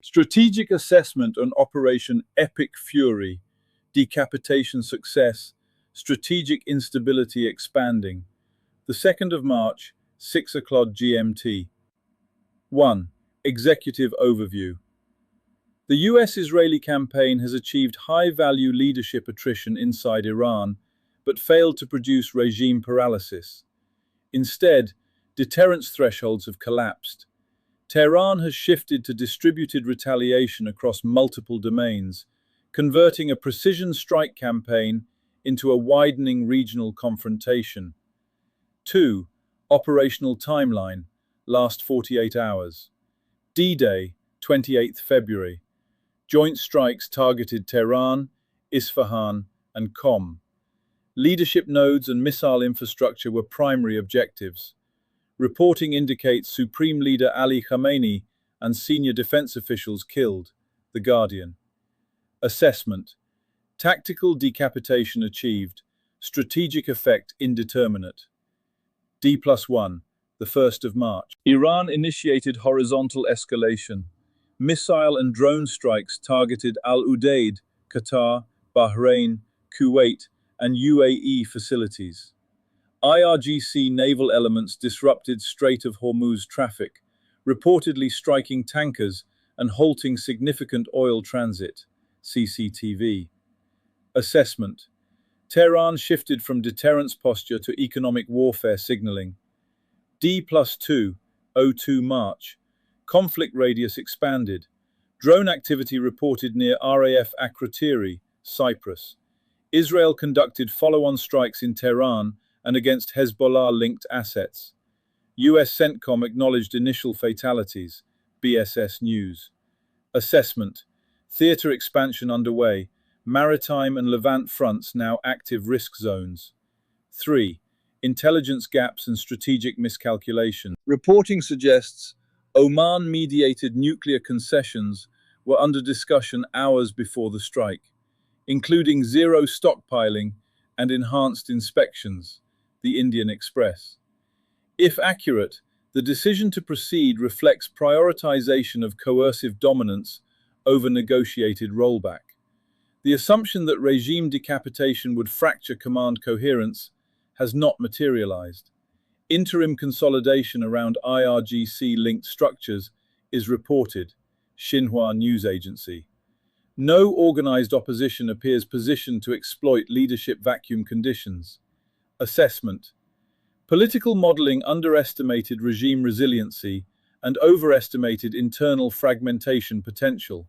Strategic assessment on Operation Epic Fury, decapitation success, strategic instability expanding. The 2nd of March, 6 o'clock GMT. 1. Executive overview. The US-Israeli campaign has achieved high-value leadership attrition inside Iran, but failed to produce regime paralysis. Instead, deterrence thresholds have collapsed. Tehran has shifted to distributed retaliation across multiple domains, converting a precision strike campaign into a widening regional confrontation. 2. Operational timeline, last 48 hours. D-Day, 28th February. Joint strikes targeted Tehran, Isfahan, and Qom. Leadership nodes and missile infrastructure were primary objectives. Reporting indicates Supreme Leader Ali Khamenei and senior defense officials killed. The Guardian. Assessment. Tactical decapitation achieved. Strategic effect indeterminate. D+1, the 1st of March. Iran initiated horizontal escalation. Missile and drone strikes targeted Al Udeid, Qatar, Bahrain, Kuwait, and UAE facilities. IRGC naval elements disrupted Strait of Hormuz traffic, reportedly striking tankers and halting significant oil transit. CCTV. Assessment. Tehran shifted from deterrence posture to economic warfare signaling. D+2, 02 March. Conflict radius expanded. Drone activity reported near RAF Akrotiri, Cyprus. Israel conducted follow-on strikes in Tehran and against Hezbollah-linked assets. US CENTCOM acknowledged initial fatalities. BSS News. Assessment. Theater expansion underway. Maritime and Levant fronts now active risk zones. 3. Intelligence gaps and strategic miscalculation. Reporting suggests Oman-mediated nuclear concessions were under discussion hours before the strike, including zero stockpiling and enhanced inspections. The Indian Express. If accurate, the decision to proceed reflects prioritization of coercive dominance over negotiated rollback. The assumption that regime decapitation would fracture command coherence has not materialized. Interim consolidation around IRGC-linked structures is reported. Xinhua News Agency. No organized opposition appears positioned to exploit leadership vacuum conditions. Assessment. Political modeling underestimated regime resiliency and overestimated internal fragmentation potential.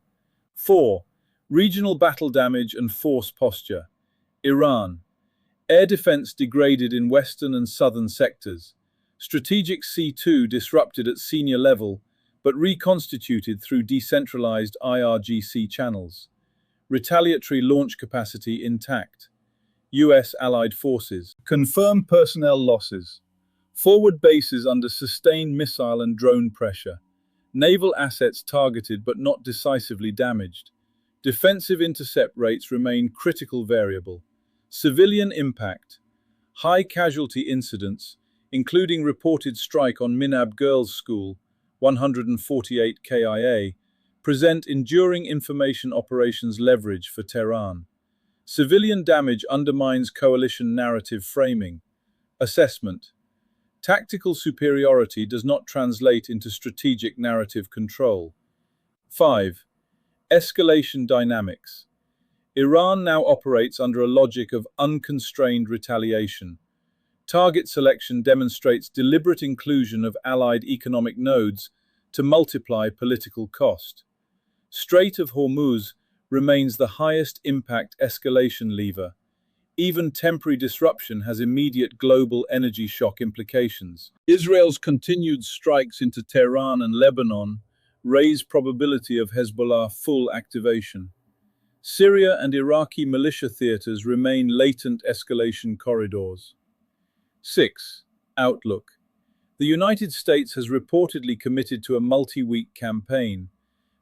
4. Regional battle damage and force posture. Iran. Air defense degraded in western and southern sectors. Strategic C2 disrupted at senior level, but reconstituted through decentralized IRGC channels. Retaliatory launch capacity intact. US allied forces. Confirmed personnel losses. Forward bases under sustained missile and drone pressure. Naval assets targeted but not decisively damaged. Defensive intercept rates remain critical variable. Civilian impact. High casualty incidents, including reported strike on Minab Girls' School, 148 KIA, present enduring information operations leverage for Tehran. Civilian damage undermines coalition narrative framing. Assessment. Tactical superiority does not translate into strategic narrative control. 5. Escalation dynamics. Iran now operates under a logic of unconstrained retaliation. Target selection demonstrates deliberate inclusion of allied economic nodes to multiply political cost. Strait of Hormuz remains the highest impact escalation lever. Even temporary disruption has immediate global energy shock implications. Israel's continued strikes into Tehran and Lebanon raise probability of Hezbollah full activation. Syria and Iraqi militia theaters remain latent escalation corridors. 6. Outlook. The United States has reportedly committed to a multi-week campaign.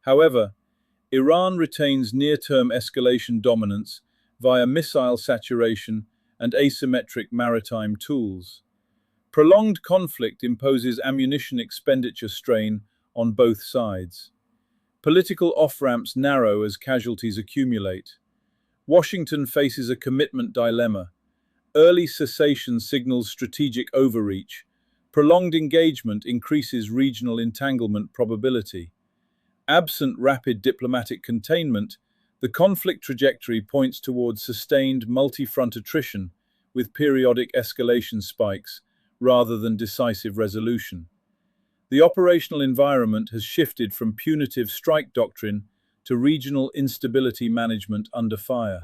However, Iran retains near-term escalation dominance via missile saturation and asymmetric maritime tools. Prolonged conflict imposes ammunition expenditure strain on both sides. Political off-ramps narrow as casualties accumulate. Washington faces a commitment dilemma. Early cessation signals strategic overreach. Prolonged engagement increases regional entanglement probability. Absent rapid diplomatic containment, the conflict trajectory points towards sustained multi-front attrition with periodic escalation spikes rather than decisive resolution. The operational environment has shifted from punitive strike doctrine to regional instability management under fire.